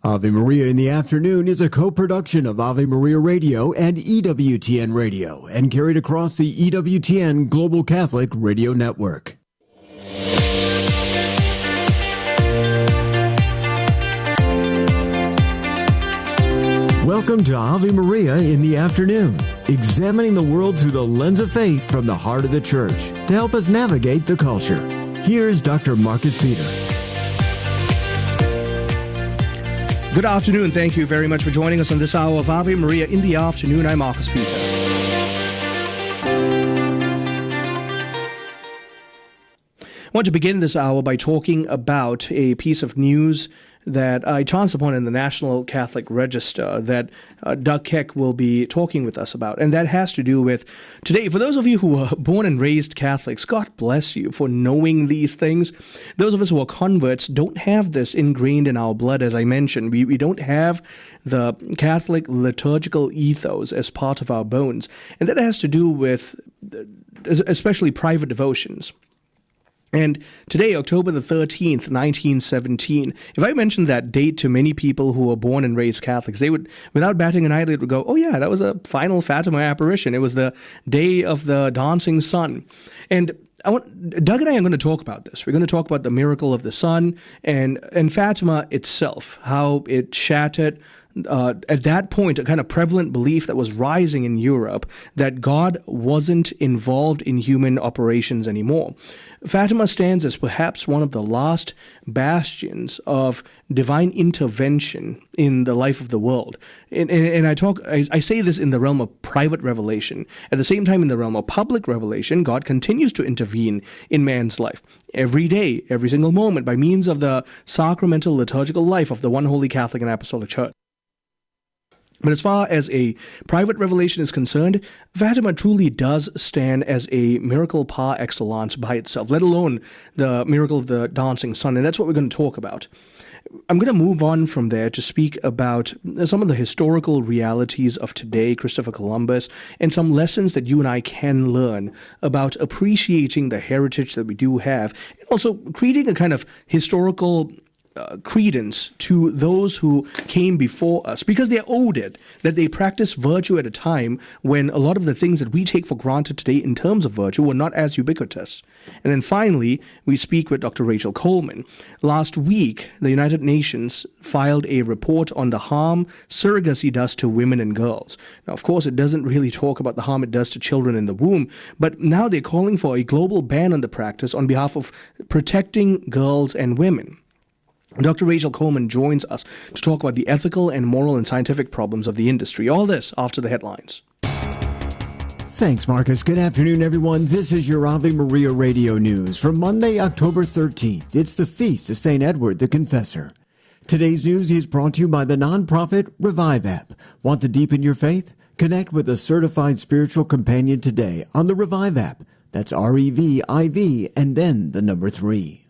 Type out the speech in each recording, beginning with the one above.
Ave Maria in the Afternoon is a co-production of Ave Maria Radio and EWTN Radio and carried across the EWTN Global Catholic Radio Network. Welcome to Ave Maria in the Afternoon, examining the world through the lens of faith from the heart of the Church to help us navigate the culture. Here's Dr. Marcus Peter. Good afternoon. Thank you very much for joining us on this hour of Ave Maria in the Afternoon. I'm Marcus Peter. I want to begin this hour by talking about a piece of news that I chanced upon in the National Catholic Register that Doug Keck will be talking with us about. And that has to do with today, for those of you who are born and raised Catholics, God bless you for knowing these things. Those of us who are converts don't have this ingrained in our blood, as I mentioned. We don't have the Catholic liturgical ethos as part of our bones. And that has to do with especially private devotions. And today, October the 13th, 1917, if I mentioned that date to many people who were born and raised Catholics, they would, without batting an eyelid, would go, oh yeah, that was a final Fatima apparition. It was the day of the dancing sun. And Doug and I are going to talk about this. We're going to talk about the miracle of the sun and Fatima itself, how it shattered at that point, a kind of prevalent belief that was rising in Europe that God wasn't involved in human operations anymore. Fatima stands as perhaps one of the last bastions of divine intervention in the life of the world. And I say this in the realm of private revelation. At the same time, in the realm of public revelation, God continues to intervene in man's life every day, every single moment, by means of the sacramental liturgical life of the one holy Catholic and Apostolic Church. But as far as a private revelation is concerned, Fatima truly does stand as a miracle par excellence by itself, let alone the miracle of the dancing sun, and that's what we're going to talk about. I'm going to move on from there to speak about some of the historical realities of today, Christopher Columbus, and some lessons that you and I can learn about appreciating the heritage that we do have, and also creating a kind of historical credence to those who came before us, because they're owed it, that they practiced virtue at a time when a lot of the things that we take for granted today in terms of virtue were not as ubiquitous. And then finally, we speak with Dr. Rachel Coleman. Last week, the United Nations filed a report on the harm surrogacy does to women and girls. Now, of course, it doesn't really talk about the harm it does to children in the womb, but now they're calling for a global ban on the practice on behalf of protecting girls and women. Dr. Rachel Coleman joins us to talk about the ethical and moral and scientific problems of the industry. All this after the headlines. Thanks, Marcus. Good afternoon, everyone. This is your Ave Maria Radio News for Monday, October 13th. It's the feast of St. Edward the Confessor. Today's news is brought to you by the nonprofit Revive app. Want to deepen your faith? Connect with a certified spiritual companion today on the Revive app. That's REVIV and then the number 3.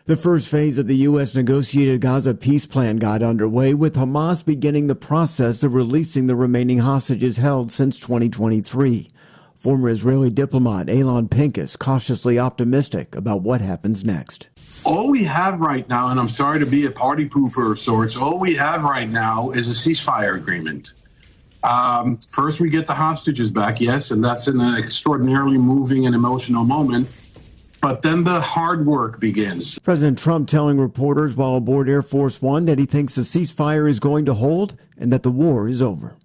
The first phase of the U.S. negotiated Gaza peace plan got underway, with Hamas beginning the process of releasing the remaining hostages held since 2023. Former Israeli diplomat Elon Pincus cautiously optimistic about what happens next. All we have right now, and I'm sorry to be a party pooper of sorts, all we have right now is a ceasefire agreement. First, we get the hostages back, yes, and that's an extraordinarily moving and emotional moment. But then the hard work begins. President Trump telling reporters while aboard Air Force One that he thinks the ceasefire is going to hold and that the war is over.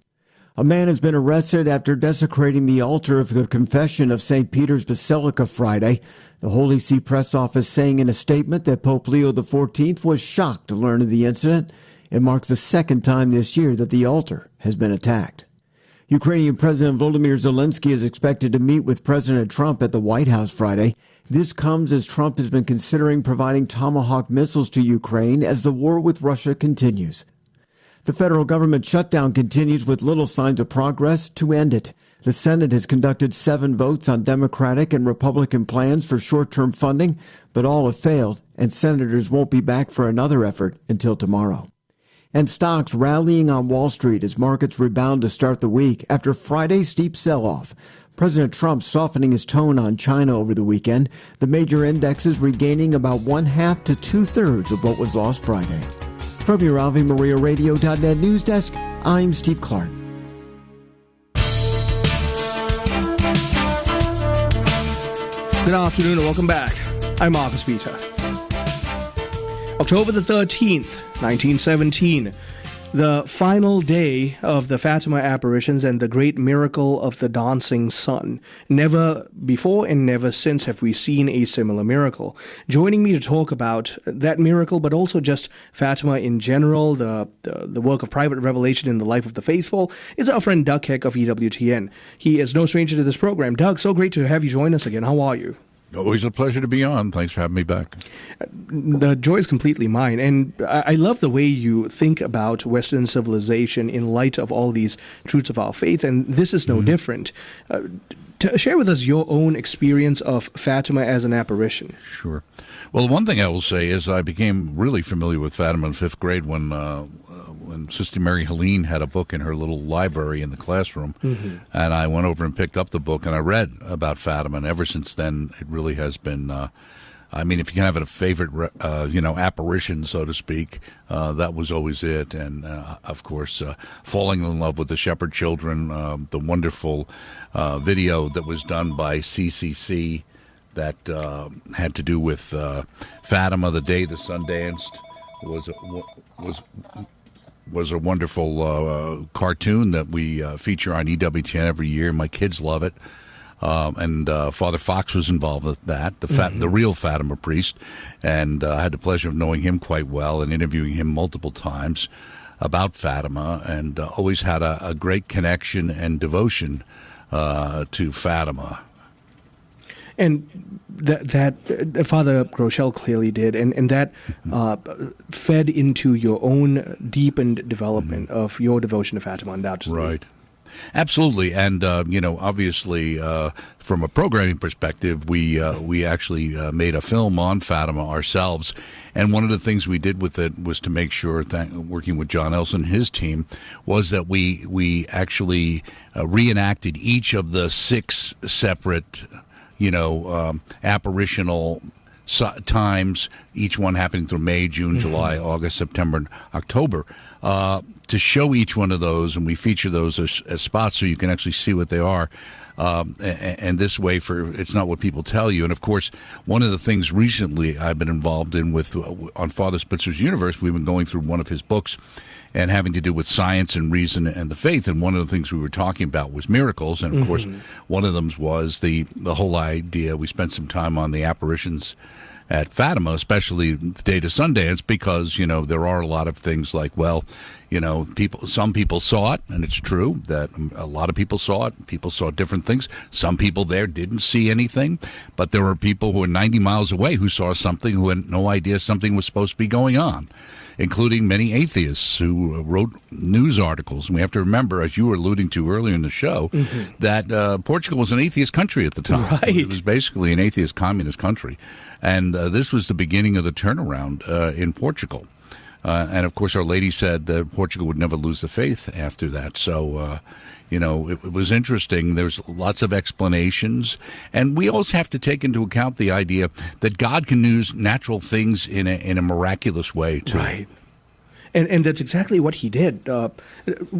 A man has been arrested after desecrating the altar of the Confession of St. Peter's Basilica Friday. The Holy See press office saying in a statement that Pope Leo XIV was shocked to learn of the incident. It marks the second time this year that the altar has been attacked. Ukrainian President Volodymyr Zelensky is expected to meet with President Trump at the White House Friday. This comes as Trump has been considering providing Tomahawk missiles to Ukraine as the war with Russia continues. The federal government shutdown continues with little signs of progress to end it. The Senate has conducted 7 votes on Democratic and Republican plans for short-term funding, but all have failed, and senators won't be back for another effort until tomorrow. And stocks rallying on Wall Street as markets rebound to start the week after Friday's steep sell-off. President Trump softening his tone on China over the weekend, the major indexes regaining about 1/2 to 2/3 of what was lost Friday. From your AveMariaRadio.net news desk, I'm Steve Clark. Good afternoon and welcome back. I'm Marcus Peter. October the 13th, 1917, the final day of the Fatima apparitions and the great miracle of the dancing sun. Never before and never since have we seen a similar miracle. Joining me to talk about that miracle, but also just Fatima in general, the work of private revelation in the life of the faithful, is our friend Doug Keck of EWTN. He is no stranger to this program. Doug, so great to have you join us again. How are you? Always a pleasure to be on. Thanks for having me back. The joy is completely mine. And I love the way you think about Western civilization in light of all these truths of our faith. And this is no different. To share with us your own experience of Fatima as an apparition. Sure. Well, one thing I will say is I became really familiar with Fatima in fifth grade when Sister Mary Helene had a book in her little library in the classroom, and I went over and picked up the book and I read about Fatima, and ever since then it really has been. I mean, if you can have a favorite, apparition, so to speak, that was always it. And, of course, falling in love with the Shepherd Children, the wonderful video that was done by CCC that had to do with Fatima, the day the sun danced, was a wonderful cartoon that we feature on EWTN every year. My kids love it. And Father Fox was involved with that, the real Fatima priest, and I had the pleasure of knowing him quite well and interviewing him multiple times about Fatima, and always had a great connection and devotion to Fatima. And that Father Groeschel clearly did, and that fed into your own deepened development of your devotion to Fatima, undoubtedly. Right. Absolutely, and obviously, from a programming perspective, we actually made a film on Fatima ourselves, and one of the things we did with it was to make sure, working with John Elson and his team, was that we actually reenacted each of the 6 separate, apparitional times, each one happening through May, June, July, August, September, and October, to show each one of those, and we feature those as spots so you can actually see what they are. And this way, it's not what people tell you. And of course, one of the things recently I've been involved in on Father Spitzer's Universe, we've been going through one of his books and having to do with science and reason and the faith. And one of the things we were talking about was miracles. And of course, one of them was the whole idea. We spent some time on the apparitions at Fatima, especially the day to Sundance, because, there are a lot of things like, some people saw it, and it's true that a lot of people saw it. People saw different things. Some people there didn't see anything, but there were people who were 90 miles away who saw something, who had no idea something was supposed to be going on, including many atheists who wrote news articles. And we have to remember, as you were alluding to earlier in the show, that Portugal was an atheist country at the time. Right. It was basically an atheist communist country. And this was the beginning of the turnaround in Portugal. And, of course, Our Lady said that Portugal would never lose the faith after that. So, it was interesting. There's lots of explanations. And we always have to take into account the idea that God can use natural things in a miraculous way, too. Right. And that's exactly what he did.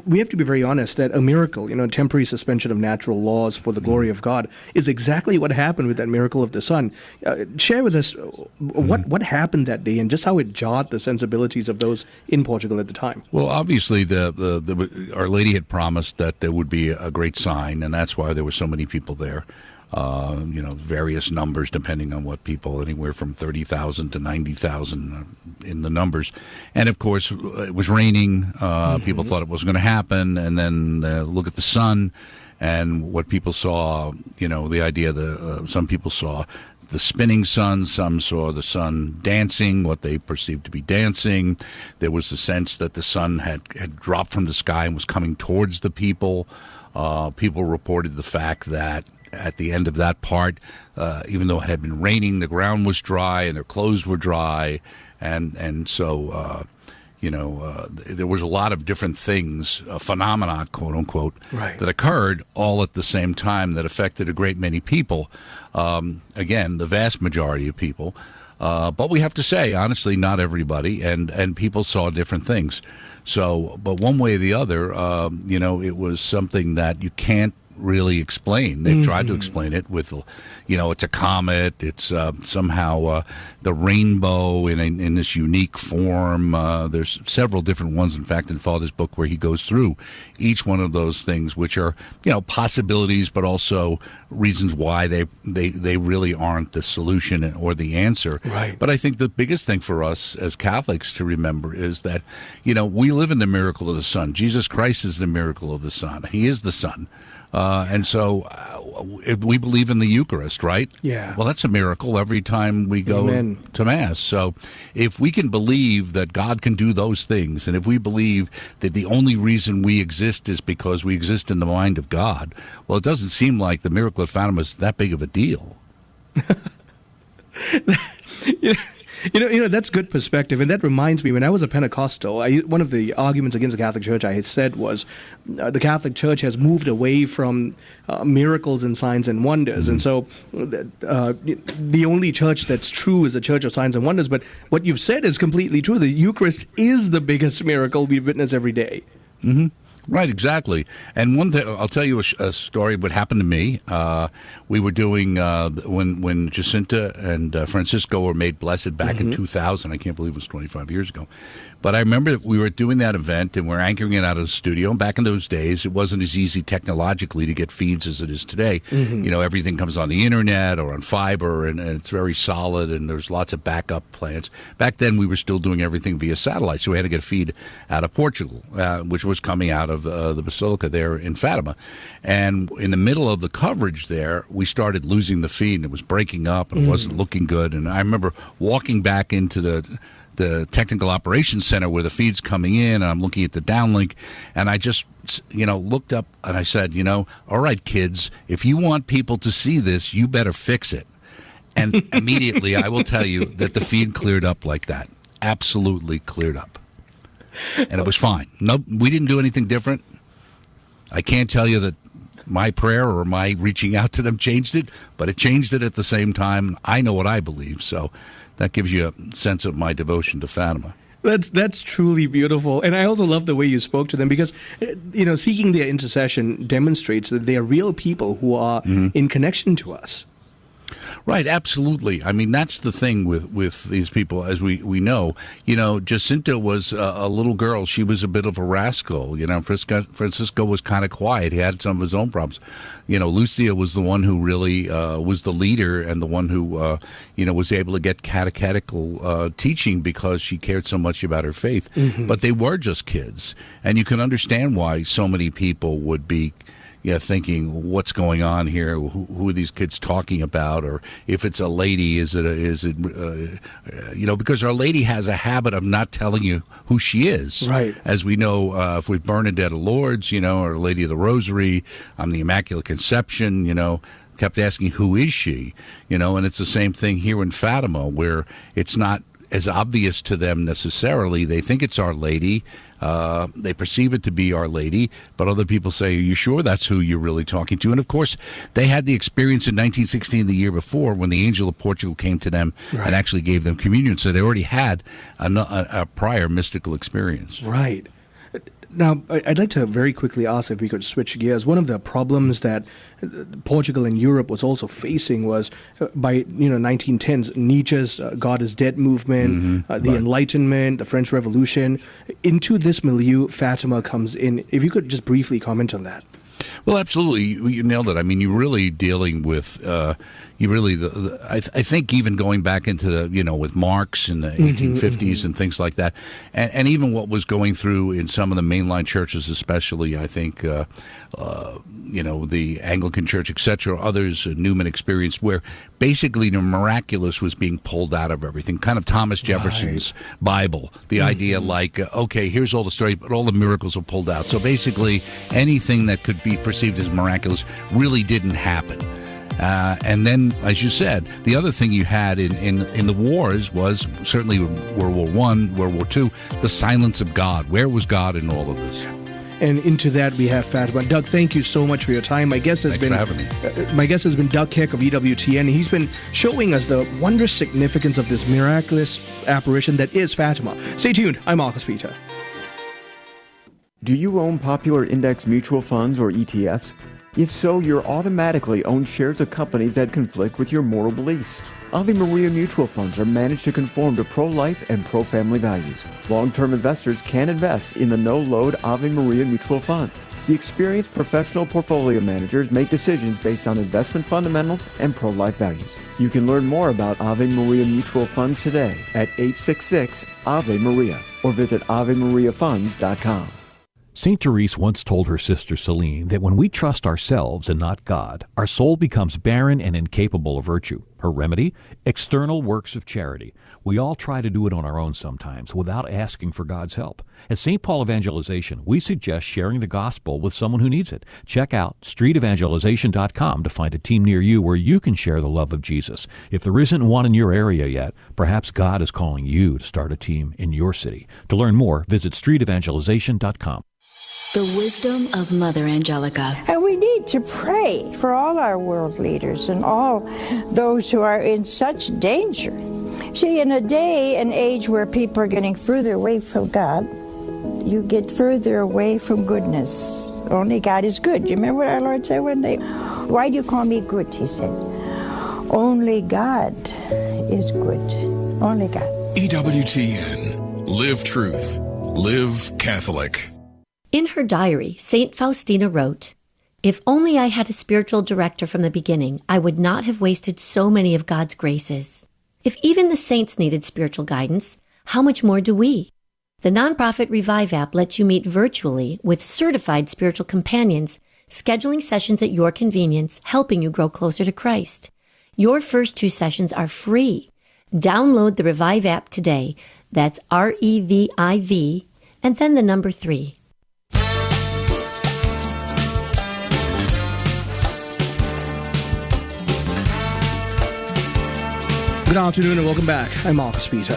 We have to be very honest that a miracle, temporary suspension of natural laws for the glory of God, is exactly what happened with that miracle of the sun. Share with us what happened that day and just how it jarred the sensibilities of those in Portugal at the time. Well, obviously, Our Lady had promised that there would be a great sign, and that's why there were so many people there. Various numbers depending on what people, anywhere from 30,000 to 90,000 in the numbers. And of course, it was raining. People thought it wasn't going to happen. And then look at the sun and what people saw, the idea that some people saw the spinning sun, some saw the sun dancing, what they perceived to be dancing. There was the sense that the sun had dropped from the sky and was coming towards the people. People reported the fact that at the end of that part, even though it had been raining, the ground was dry and their clothes were dry, and so there was a lot of different things, phenomena, quote unquote, right, that occurred all at the same time that affected a great many people. Again, the vast majority of people. But we have to say, honestly, not everybody, and people saw different things. So, but one way or the other, it was something that you can't really explain. They've tried to explain it with, it's a comet. It's somehow the rainbow in this unique form. There's several different ones, in fact, in Father's book where he goes through each one of those things, which are, possibilities, but also reasons why they really aren't the solution or the answer. Right. But I think the biggest thing for us as Catholics to remember is that, we live in the miracle of the Son. Jesus Christ is the miracle of the Son. He is the Son. And so if we believe in the Eucharist, right? Yeah. Well, that's a miracle every time we go to Mass. So if we can believe that God can do those things, and if we believe that the only reason we exist is because we exist in the mind of God, well, it doesn't seem like the miracle of Fatima is that big of a deal. That's good perspective, and that reminds me. When I was a Pentecostal, one of the arguments against the Catholic Church I had said was the Catholic Church has moved away from miracles and signs and wonders, and so the only church that's true is the Church of Signs and Wonders. But what you've said is completely true. The Eucharist is the biggest miracle we witness every day. Mm-hmm. Right, exactly. And one thing, I'll tell you a story what happened to me. We were doing, when Jacinta and Francisco were made blessed back in 2000. I can't believe it was 25 years ago. But I remember that we were doing that event, and we're anchoring it out of the studio. And back in those days, it wasn't as easy technologically to get feeds as it is today. Everything comes on the internet or on fiber, and it's very solid, and there's lots of backup plans. Back then, we were still doing everything via satellite, so we had to get a feed out of Portugal, which was coming out of the Basilica there in Fatima. And in the middle of the coverage there, we started losing the feed, and it was breaking up, and it wasn't looking good. And I remember walking back into the technical operations center where the feed's coming in, and I'm looking at the downlink, and I just, looked up and I said, all right, kids, if you want people to see this, you better fix it. And immediately I will tell you that the feed cleared up like that. Absolutely cleared up. And it was fine. No, we didn't do anything different. I can't tell you that my prayer or my reaching out to them changed it, but it changed it at the same time. I know what I believe, so that gives you a sense of my devotion to Fatima. That's truly beautiful. And I also love the way you spoke to them because, seeking their intercession demonstrates that they are real people who are in connection to us. Right, absolutely. I mean, that's the thing with these people, as we know. Jacinta was a little girl. She was a bit of a rascal. Francisco was kind of quiet. He had some of his own problems. Lucia was the one who really was the leader and the one who, was able to get catechetical teaching because she cared so much about her faith. But they were just kids. And you can understand why so many people would be thinking, what's going on here? Who are these kids talking about? Or if it's a lady, is it because Our Lady has a habit of not telling you who she is. Right. As we know, if we've Bernadette of Lourdes, or Lady of the Rosary, the Immaculate Conception, kept asking, who is she? And it's the same thing here in Fatima, where it's not as obvious to them necessarily. They think it's Our Lady. They perceive it to be Our Lady, but other people say, are you sure that's who you're really talking to? And of course, they had the experience in 1916, the year before, when the angel of Portugal came to them and actually gave them communion. So they already had a prior mystical experience. Right. Now, I'd like to very quickly ask if we could switch gears. One of the problems that Portugal and Europe was also facing was by 1910s, Nietzsche's God is Dead movement, the Enlightenment, the French Revolution. Into this milieu, Fatima comes in. If you could just briefly comment on that. Well, absolutely. You nailed it. I mean, you're really dealing with, I think even going back into the, with Marx in the 1850s and things like that, and even what was going through in some of the mainline churches, especially, I think, the Anglican Church, etc., others, Newman experienced, where basically the miraculous was being pulled out of everything. Kind of Thomas Jefferson's Bible, the idea like, okay, here's all the story, but all the miracles are pulled out. So basically, anything that could be perceived as miraculous really didn't happen. And then, as you said, the other thing you had in the wars was certainly World War I, World War II, the silence of God. Where was God in all of this? And into that, we have Fatima. Doug, thank you so much for your time. My guest has Thanks for having me. My guest has been Doug Keck of EWTN. He's been showing us the wondrous significance of this miraculous apparition that is Fatima. Stay tuned. I'm Marcus Peter. Do you own popular index mutual funds or ETFs? If so, you're automatically own shares of companies that conflict with your moral beliefs. Ave Maria mutual funds are managed to conform to pro-life and pro-family values. Long-term investors can invest in the no-load Ave Maria mutual funds. The experienced professional portfolio managers make decisions based on investment fundamentals and pro-life values. You can learn more about Ave Maria mutual funds today at 866 Ave Maria or visit AveMariaFunds.com. St. Therese once told her sister Celine that when we trust ourselves and not God, our soul becomes barren and incapable of virtue. Her remedy? External works of charity. We all try to do it on our own sometimes without asking for God's help. At St. Paul Evangelization, we suggest sharing the gospel with someone who needs it. Check out streetevangelization.com to find a team near you where you can share the love of Jesus. If there isn't one in your area yet, perhaps God is calling you to start a team in your city. To learn more, visit streetevangelization.com. The wisdom of Mother Angelica. And we need to pray for all our world leaders and all those who are in such danger. See, in a day and age where people are getting further away from God, you get further away from goodness. Only God is good. You remember what our Lord said one day? Why do you call me good? He said, only God is good. Only God. EWTN. Live truth. Live Catholic. In her diary, St. Faustina wrote, "If only I had a spiritual director from the beginning, I would not have wasted so many of God's graces. If even the saints needed spiritual guidance, how much more do we?" The nonprofit Revive app lets you meet virtually with certified spiritual companions, scheduling sessions at your convenience, helping you grow closer to Christ. Your first 2 sessions are free. Download the Revive app today. That's REVIV, and then the number 3. Good afternoon and welcome back. I'm Marcus Peter.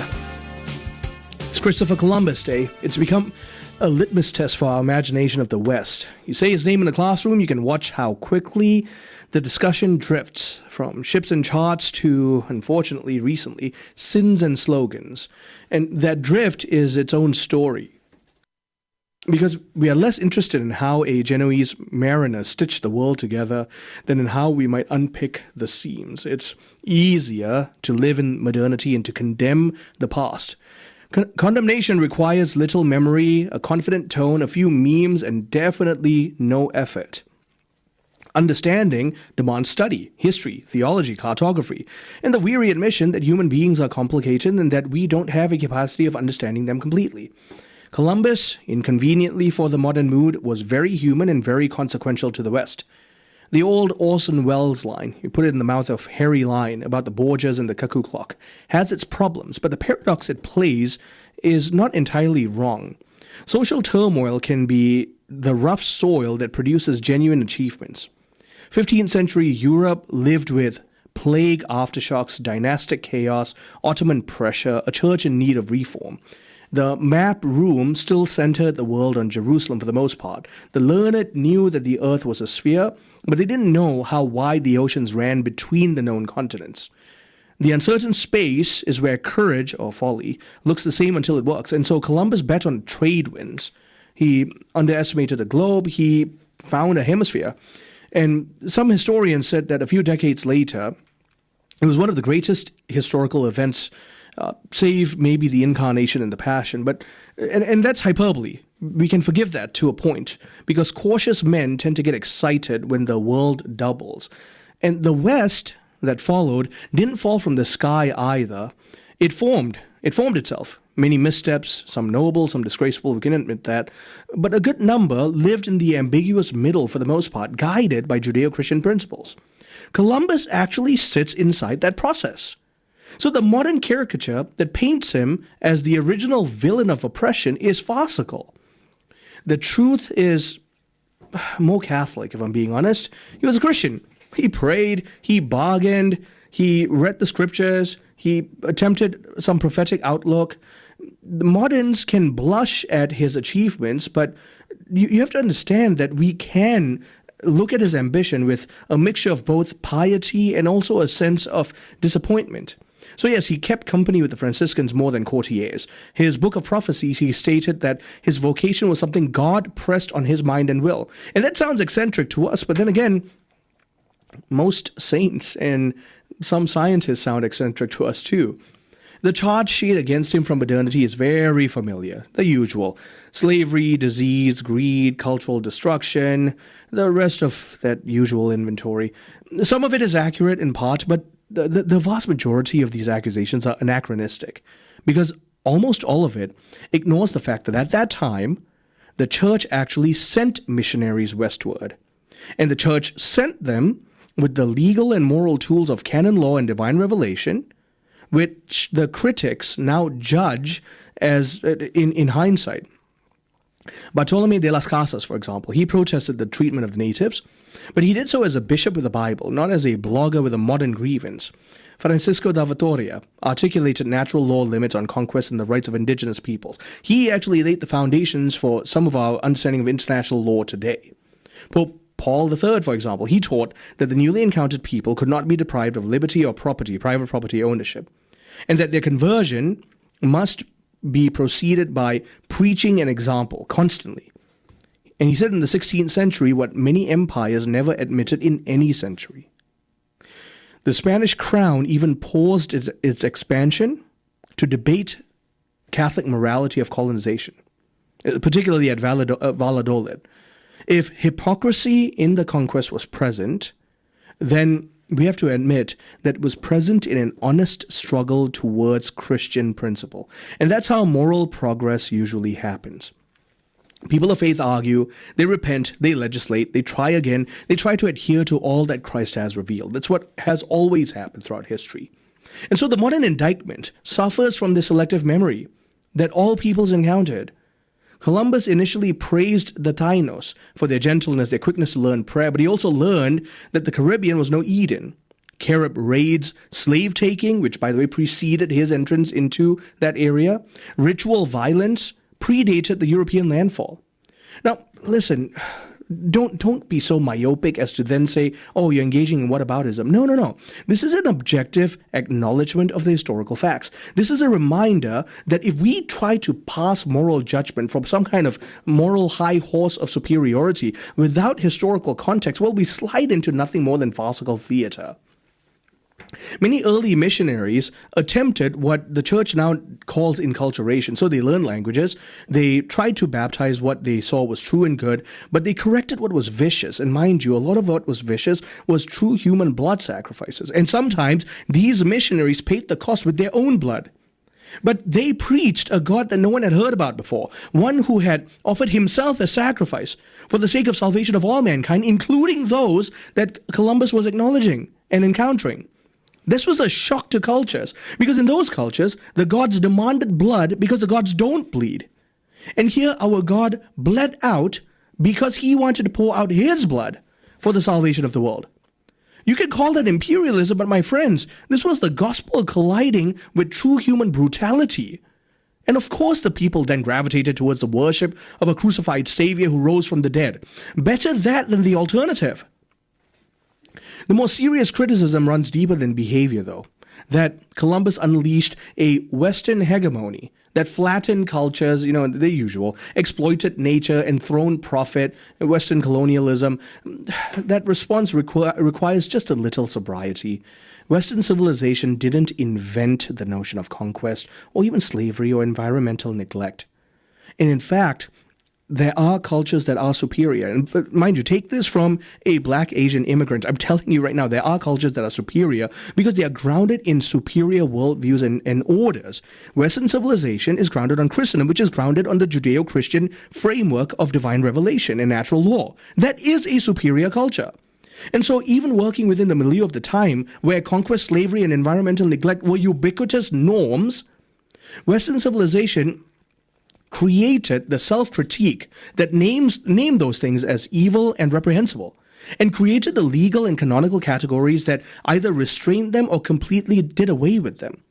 It's Christopher Columbus Day. It's become a litmus test for our imagination of the West. You say his name in the classroom, you can watch how quickly the discussion drifts from ships and charts to, unfortunately, recently, sins and slogans. And that drift is its own story. Because we are less interested in how a Genoese mariner stitched the world together than in how we might unpick the seams. It's easier to live in modernity and to condemn the past. Condemnation requires little memory, a confident tone, a few memes, and definitely no effort. Understanding demands study, history, theology, cartography, and the weary admission that human beings are complicated and that we don't have a capacity of understanding them completely. Columbus, inconveniently for the modern mood, was very human and very consequential to the West. The old Orson Welles line, you put it in the mouth of Harry Line about the Borgias and the cuckoo clock, has its problems, but the paradox it plays is not entirely wrong. Social turmoil can be the rough soil that produces genuine achievements. 15th century Europe lived with plague aftershocks, dynastic chaos, Ottoman pressure, a church in need of reform. The map room still centered the world on Jerusalem for the most part. The learned knew that the earth was a sphere, but they didn't know how wide the oceans ran between the known continents. The uncertain space is where courage, or folly, looks the same until it works. And so Columbus bet on trade winds. He underestimated the globe. He found a hemisphere. And some historians said that a few decades later, it was one of the greatest historical events, save maybe the Incarnation and the Passion. And that's hyperbole. We can forgive that to a point, because cautious men tend to get excited when the world doubles. And the West that followed didn't fall from the sky either. It formed itself. Many missteps, some noble, some disgraceful, we can admit that. But a good number lived in the ambiguous middle for the most part, guided by Judeo-Christian principles. Columbus actually sits inside that process. So the modern caricature that paints him as the original villain of oppression is farcical. The truth is more Catholic, if I'm being honest. He was a Christian. He prayed, he bargained, he read the scriptures, he attempted some prophetic outlook. The moderns can blush at his achievements, but you have to understand that we can look at his ambition with a mixture of both piety and also a sense of disappointment. So yes, he kept company with the Franciscans more than courtiers. His book of prophecies, he stated that his vocation was something God pressed on his mind and will. And that sounds eccentric to us, but then again, most saints and some scientists sound eccentric to us too. The charge sheet against him from modernity is very familiar. The usual: slavery, disease, greed, cultural destruction, the rest of that usual inventory. Some of it is accurate in part, but the vast majority of these accusations are anachronistic, because almost all of it ignores the fact that at that time, the church actually sent missionaries westward. And the church sent them with the legal and moral tools of canon law and divine revelation, which the critics now judge as in hindsight. Bartolome de las Casas, for example, he protested the treatment of the natives, but he did so as a bishop with a Bible, not as a blogger with a modern grievance. Francisco da Vitoria articulated natural law limits on conquest and the rights of indigenous peoples. He actually laid the foundations for some of our understanding of international law today. Pope Paul III, for example, he taught that the newly encountered people could not be deprived of liberty or property, private property ownership, and that their conversion must be proceeded by preaching an example constantly. And he said in the 16th century what many empires never admitted in any century. The Spanish crown even paused its expansion to debate Catholic morality of colonization, particularly at Valladolid. If hypocrisy in the conquest was present, then we have to admit that it was present in an honest struggle towards Christian principle. And that's how moral progress usually happens. People of faith argue, they repent, they legislate, they try again, they try to adhere to all that Christ has revealed. That's what has always happened throughout history. And so the modern indictment suffers from the selective memory that all peoples encountered. Columbus initially praised the Tainos for their gentleness, their quickness to learn prayer, but he also learned that the Caribbean was no Eden. Carib raids, slave-taking, which by the way preceded his entrance into that area, ritual violence predated the European landfall. Now, listen, don't be so myopic as to then say, oh, you're engaging in whataboutism. No. This is an objective acknowledgement of the historical facts. This is a reminder that if we try to pass moral judgment from some kind of moral high horse of superiority without historical context, well, we slide into nothing more than farcical theater. Many early missionaries attempted what the church now calls enculturation. So they learned languages, they tried to baptize what they saw was true and good, but they corrected what was vicious. And mind you, a lot of what was vicious was true human blood sacrifices. And sometimes these missionaries paid the cost with their own blood. But they preached a God that no one had heard about before, one who had offered himself as sacrifice for the sake of salvation of all mankind, including those that Columbus was acknowledging and encountering. This was a shock to cultures, because in those cultures, the gods demanded blood because the gods don't bleed. And here our God bled out because he wanted to pour out his blood for the salvation of the world. You could call that imperialism, but my friends, this was the gospel colliding with true human brutality. And of course the people then gravitated towards the worship of a crucified savior who rose from the dead. Better that than the alternative. The more serious criticism runs deeper than behavior, though, that Columbus unleashed a Western hegemony that flattened cultures, the usual, exploited nature, enthroned profit, Western colonialism. That response requires just a little sobriety. Western civilization didn't invent the notion of conquest or even slavery or environmental neglect. And in fact, there are cultures that are superior. And mind you, take this from a black Asian immigrant. I'm telling you right now, there are cultures that are superior because they are grounded in superior worldviews and orders. Western civilization is grounded on Christendom, which is grounded on the Judeo-Christian framework of divine revelation and natural law. That is a superior culture. And so even working within the milieu of the time, where conquest, slavery, and environmental neglect were ubiquitous norms, Western civilization created the self-critique that named those things as evil and reprehensible, and created the legal and canonical categories that either restrained them or completely did away with them.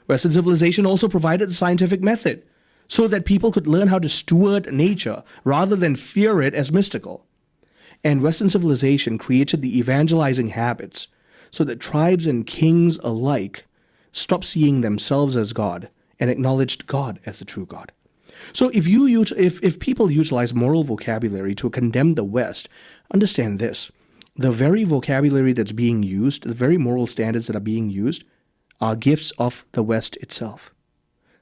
Western civilization also provided the scientific method, so that people could learn how to steward nature rather than fear it as mystical. And Western civilization created the evangelizing habits so that tribes and kings alike stopped seeing themselves as God and acknowledged God as the true God. So if people utilize moral vocabulary to condemn the West, understand this. The very vocabulary that's being used, the very moral standards that are being used, are gifts of the West itself.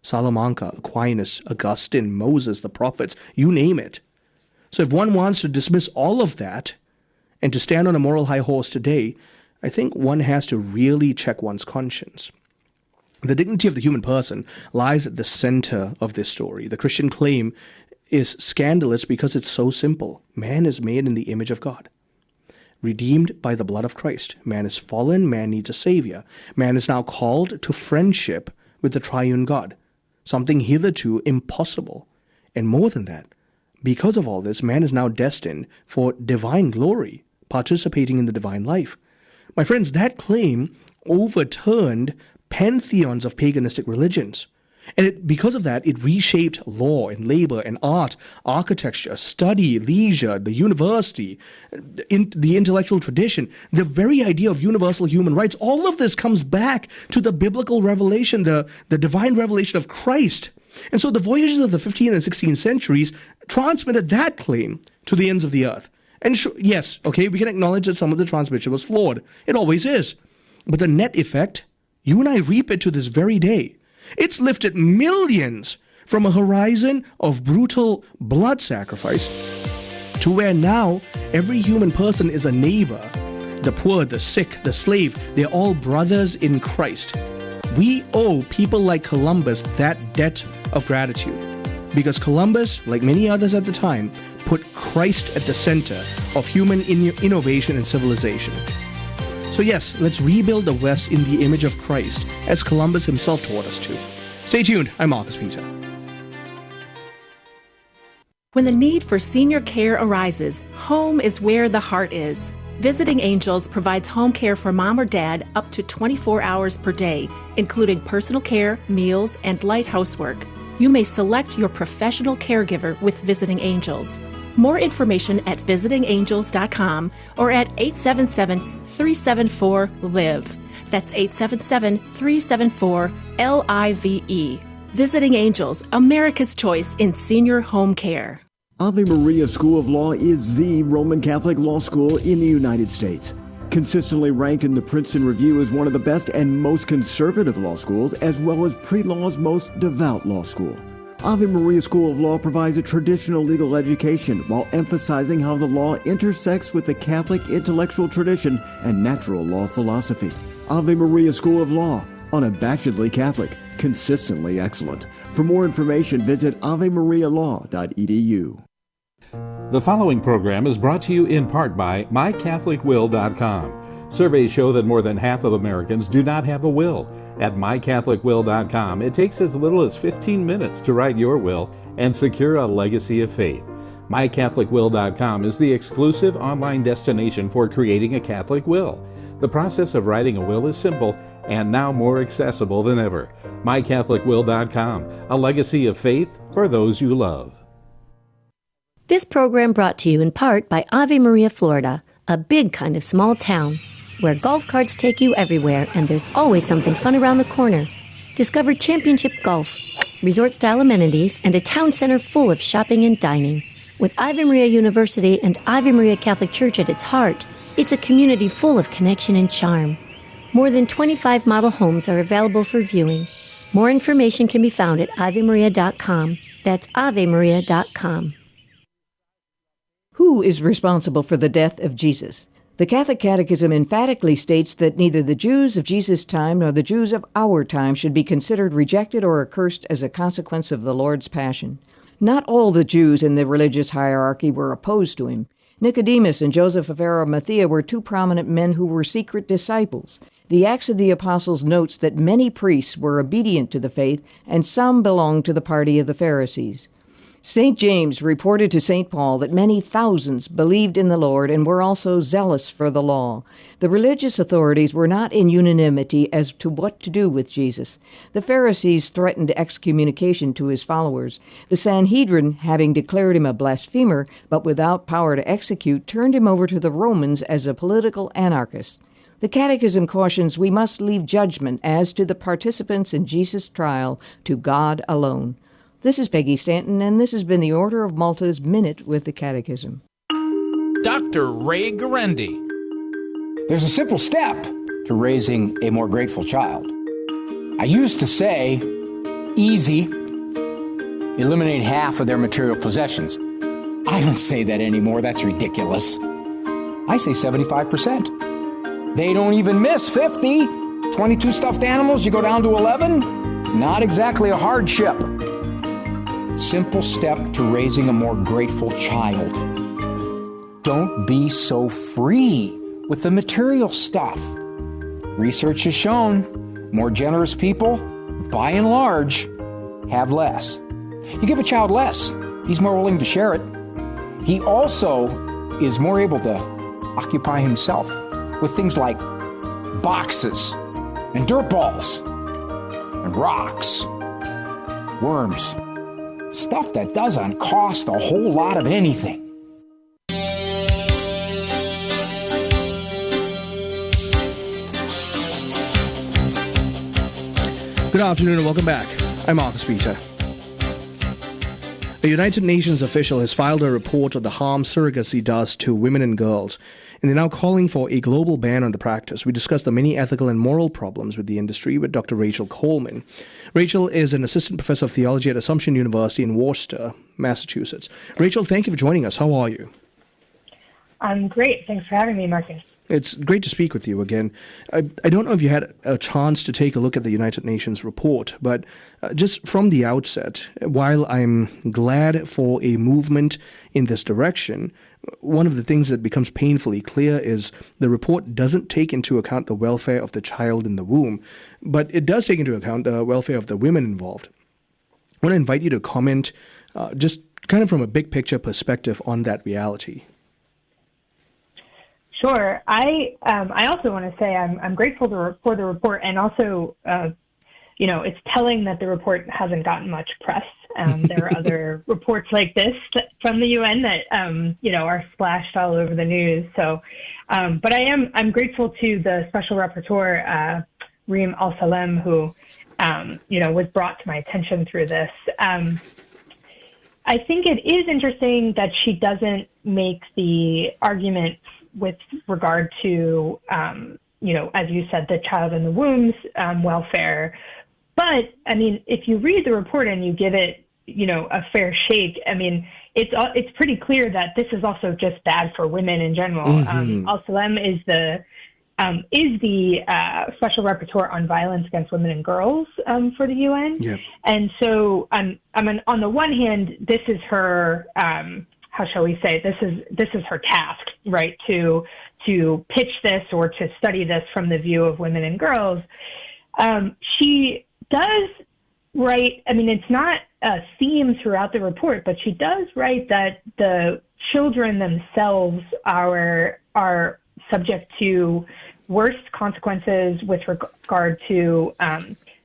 Salamanca, Aquinas, Augustine, Moses, the prophets, you name it. So if one wants to dismiss all of that and to stand on a moral high horse today, I think one has to really check one's conscience. The dignity of the human person lies at the center of this story. The Christian claim is scandalous because it's so simple. Man is made in the image of God, redeemed by the blood of Christ. Man is fallen, man needs a savior. Man is now called to friendship with the triune God, something hitherto impossible. And more than that, because of all this, man is now destined for divine glory, participating in the divine life. My friends, that claim overturned pantheons of paganistic religions. And because of that, it reshaped law and labor and art, architecture, study, leisure, the university, the intellectual tradition, the very idea of universal human rights. All of this comes back to the biblical revelation, the divine revelation of Christ. And so the voyages of the 15th and 16th centuries transmitted that claim to the ends of the earth. And yes, okay, we can acknowledge that some of the transmission was flawed. It always is. But the net effect, you and I reap it to this very day. It's lifted millions from a horizon of brutal blood sacrifice to where now every human person is a neighbor. The poor, the sick, the slave, they're all brothers in Christ. We owe people like Columbus that debt of gratitude because Columbus, like many others at the time, put Christ at the center of human innovation and civilization. So yes, let's rebuild the West in the image of Christ, as Columbus himself taught us to. Stay tuned. I'm Marcus Peter. When the need for senior care arises, home is where the heart is. Visiting Angels provides home care for mom or dad up to 24 hours per day, including personal care, meals, and light housework. You may select your professional caregiver with Visiting Angels. More information at visitingangels.com or at 877-374-LIVE. That's 877-374-LIVE. Visiting Angels, America's choice in senior home care. Ave Maria School of Law is the Roman Catholic law school in the United States. Consistently ranked in the Princeton Review as one of the best and most conservative law schools, as well as pre-law's most devout law school. Ave Maria School of Law provides a traditional legal education while emphasizing how the law intersects with the Catholic intellectual tradition and natural law philosophy. Ave Maria School of Law, unabashedly Catholic, consistently excellent. For more information, visit avemarialaw.edu. The following program is brought to you in part by mycatholicwill.com. Surveys show that more than half of Americans do not have a will. At mycatholicwill.com, it takes as little as 15 minutes to write your will and secure a legacy of faith. mycatholicwill.com is the exclusive online destination for creating a Catholic will. The process of writing a will is simple and now more accessible than ever. mycatholicwill.com, a legacy of faith for those you love. This program brought to you in part by Ave Maria, Florida, a big kind of small town where golf carts take you everywhere and there's always something fun around the corner. Discover championship golf, resort-style amenities, and a town center full of shopping and dining. With Ave Maria University and Ave Maria Catholic Church at its heart, it's a community full of connection and charm. More than 25 model homes are available for viewing. More information can be found at avemaria.com. That's avemaria.com. Who is responsible for the death of Jesus? The Catholic Catechism emphatically states that neither the Jews of Jesus' time nor the Jews of our time should be considered rejected or accursed as a consequence of the Lord's passion. Not all the Jews in the religious hierarchy were opposed to him. Nicodemus and Joseph of Arimathea were two prominent men who were secret disciples. The Acts of the Apostles notes that many priests were obedient to the faith, and some belonged to the party of the Pharisees. St. James reported to St. Paul that many thousands believed in the Lord and were also zealous for the law. The religious authorities were not in unanimity as to what to do with Jesus. The Pharisees threatened excommunication to his followers. The Sanhedrin, having declared him a blasphemer, but without power to execute, turned him over to the Romans as a political anarchist. The Catechism cautions we must leave judgment as to the participants in Jesus' trial to God alone. This is Peggy Stanton, and this has been the Order of Malta's Minute with the Catechism. Dr. Ray Guarendi. There's a simple step to raising a more grateful child. I used to say, easy, eliminate half of their material possessions. I don't say that anymore. That's ridiculous. I say 75%. They don't even miss 50. 22 stuffed animals, you go down to 11? Not exactly a hardship. Simple step to raising a more grateful child. Don't be so free with the material stuff. Research has shown more generous people, by and large, have less. You give a child less, he's more willing to share it. He also is more able to occupy himself with things like boxes and dirt balls and rocks, worms. Stuff that doesn't cost a whole lot of anything. Good afternoon and welcome back. I'm Marcus Peter. A United Nations official has filed a report on the harm surrogacy does to women and girls, and they're now calling for a global ban on the practice. We discussed the many ethical and moral problems with the industry with Dr. Rachel Coleman. Rachel is an assistant professor of theology at Assumption University in Worcester, Massachusetts. Rachel, thank you for joining us. How are you? I'm great. Thanks for having me, Marcus. It's great to speak with you again. I don't know if you had a chance to take a look at the United Nations report, but just from the outset, while I'm glad for a movement in this direction, one of the things that becomes painfully clear is the report doesn't take into account the welfare of the child in the womb, but it does take into account the welfare of the women involved. I want to invite you to comment just kind of from a big picture perspective on that reality. Sure. I also want to say I'm grateful for the report, and also, it's telling that the report hasn't gotten much press. There are other reports like this from the UN that are splashed all over the news. So, but I'm grateful to the Special Rapporteur Reem Al Salem, who was brought to my attention through this. I think it is interesting that she doesn't make the argument with regard to, as you said, the child in the womb's welfare. But, I mean, if you read the report and you give it, a fair shake, I mean, it's pretty clear that this is also just bad for women in general. Mm-hmm. Al-Salem is the Special Rapporteur on Violence Against Women and Girls for the UN. Yep. And so, on the one hand, this is her... how shall we say, this is her task, right, to pitch this or to study this from the view of women and girls. She does write, I mean, it's not a theme throughout the report, but she does write that the children themselves are subject to worse consequences with regard to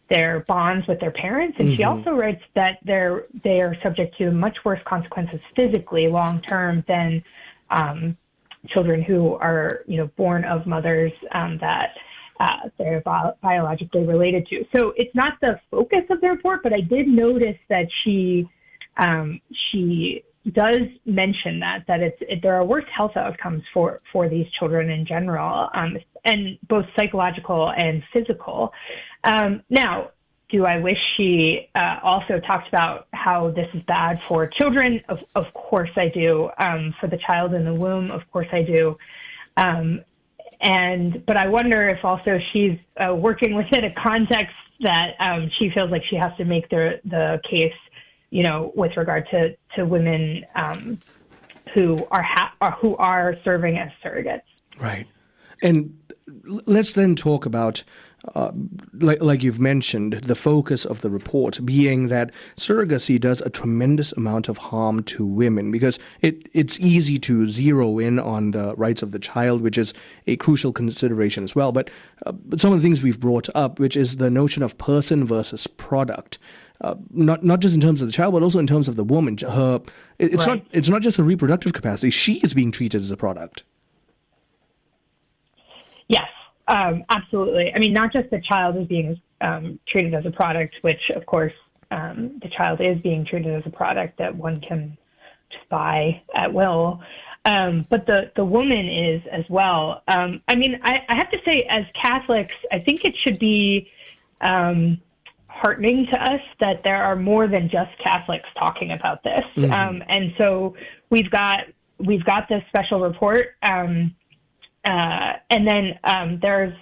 their bonds with their parents. And she also writes that they are subject to much worse consequences physically long-term than children who are, born of mothers that they're biologically related to. So it's not the focus of the report, but I did notice that she does mention that there are worse health outcomes for these children in general, and both psychological and physical. Now, do I wish she also talked about how this is bad for children? Of course I do. For the child in the womb, of course I do. But I wonder if also she's working within a context that she feels like she has to make the case, with regard to women who are serving as surrogates. Right. And let's then talk about like you've mentioned, the focus of the report being that surrogacy does a tremendous amount of harm to women, because it's easy to zero in on the rights of the child, which is a crucial consideration as well. But some of the things we've brought up, which is the notion of person versus product. Not just in terms of the child, but also in terms of the woman. It's not just her reproductive capacity. She is being treated as a product. Yes. Absolutely. I mean, not just the child is being treated as a product, which, of course, the child is being treated as a product that one can just buy at will, but the woman is as well. I mean, I have to say, as Catholics, I think it should be heartening to us that there are more than just Catholics talking about this. Mm-hmm. And so we've got this special report. And then there's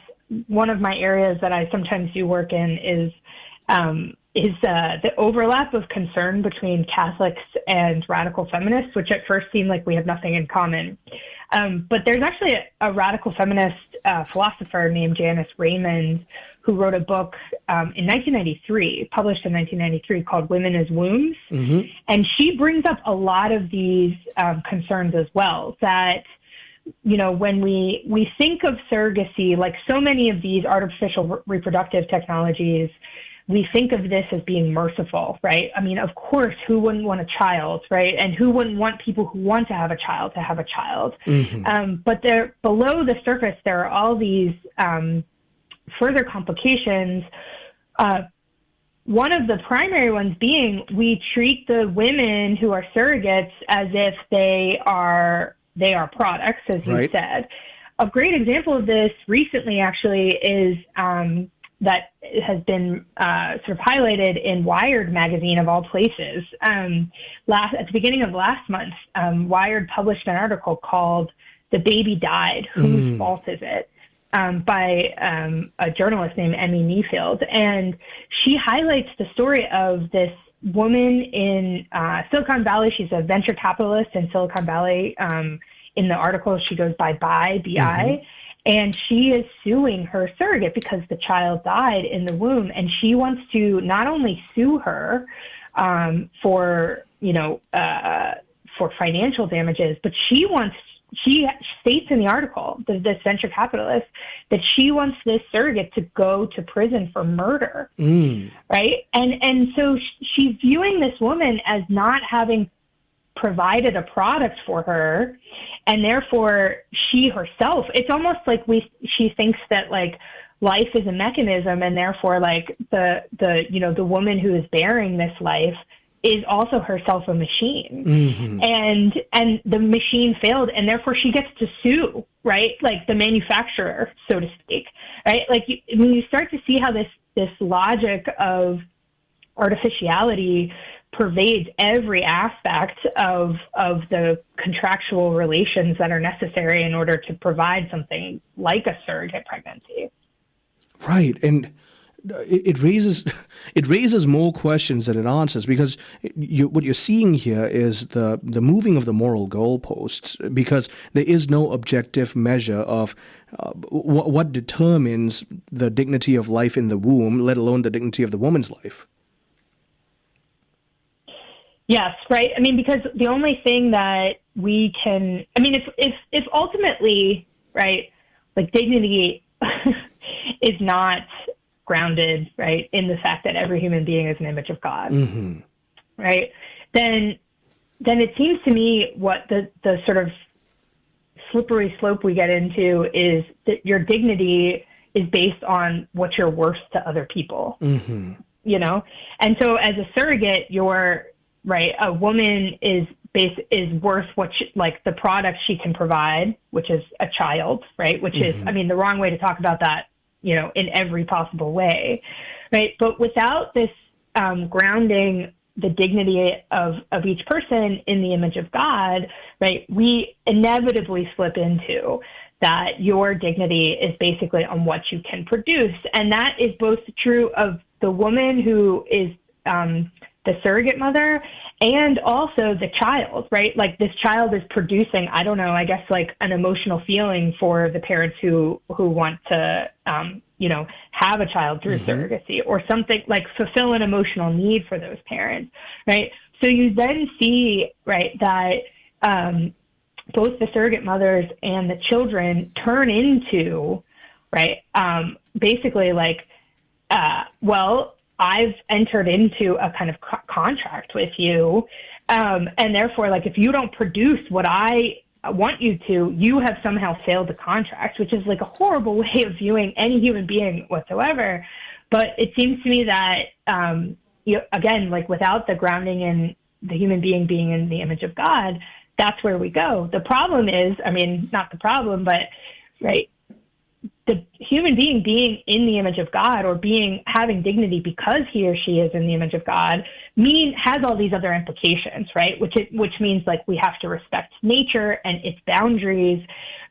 one of my areas that I sometimes do work in is the overlap of concern between Catholics and radical feminists, which at first seem like we have nothing in common. But there's actually a radical feminist philosopher named Janice Raymond who wrote a book in 1993, published in 1993, called Women as Wombs. Mm-hmm. And she brings up a lot of these concerns as well, that when we think of surrogacy, like so many of these artificial reproductive technologies, we think of this as being merciful, right? I mean, of course, who wouldn't want a child, right? And who wouldn't want people who want to have a child to have a child? Mm-hmm. But there, below the surface, there are all these further complications. One of the primary ones being we treat the women who are surrogates as if they are products, as you said. A great example of this recently, actually, is that has been sort of highlighted in Wired magazine, of all places. At the beginning of last month, Wired published an article called "The Baby Died, Whose Fault Is It?" by a journalist named Emmy Nefield. And she highlights the story of this woman in Silicon Valley. She's a venture capitalist in Silicon Valley. In the article, she goes by BI, B-I, and she is suing her surrogate because the child died in the womb. And she wants to not only sue her for financial damages, but she states in the article, this venture capitalist, that she wants this surrogate to go to prison for murder, right? And so she's viewing this woman as not having provided a product for her, and therefore she herself, it's almost like she thinks that like life is a mechanism, and therefore like the woman who is bearing this life is also herself a machine. Mm-hmm. And the machine failed, and therefore she gets to sue, right? Like the manufacturer, so to speak, right? Like when you start to see how this logic of artificiality pervades every aspect of the contractual relations that are necessary in order to provide something like a surrogate pregnancy. Right. And it raises more questions than it answers, because what you're seeing here is the moving of the moral goalposts, because there is no objective measure of what determines the dignity of life in the womb, let alone the dignity of the woman's life. Yes, right. I mean, because the only thing that we can, I mean, if ultimately, right, like dignity is not grounded, right, in the fact that every human being is an image of God, right, then it seems to me what the sort of slippery slope we get into is that your dignity is based on what you're worth to other people, and so as a surrogate, right, a woman is worth what like the product she can provide, which is a child, right? Which is, I mean, the wrong way to talk about that, in every possible way, right? But without this grounding the dignity of each person in the image of God, right, we inevitably slip into that your dignity is basically on what you can produce. And that is both true of the woman who is the surrogate mother and also the child, right? Like this child is producing, I don't know, I guess like an emotional feeling for the parents who want to have a child through surrogacy, or something like fulfill an emotional need for those parents, right? So you then see, right, that both the surrogate mothers and the children turn into, right, basically like, well, I've entered into a kind of contract with you, and therefore, like, if you don't produce what I want you to, you have somehow failed the contract, which is like a horrible way of viewing any human being whatsoever. But it seems to me that, again, like, without the grounding in the human being being in the image of God, that's where we go. The problem is, I mean, not the problem, but, right, the human being in the image of God, or having dignity because he or she is in the image of God, has all these other implications, right? Which means, like, we have to respect nature and its boundaries,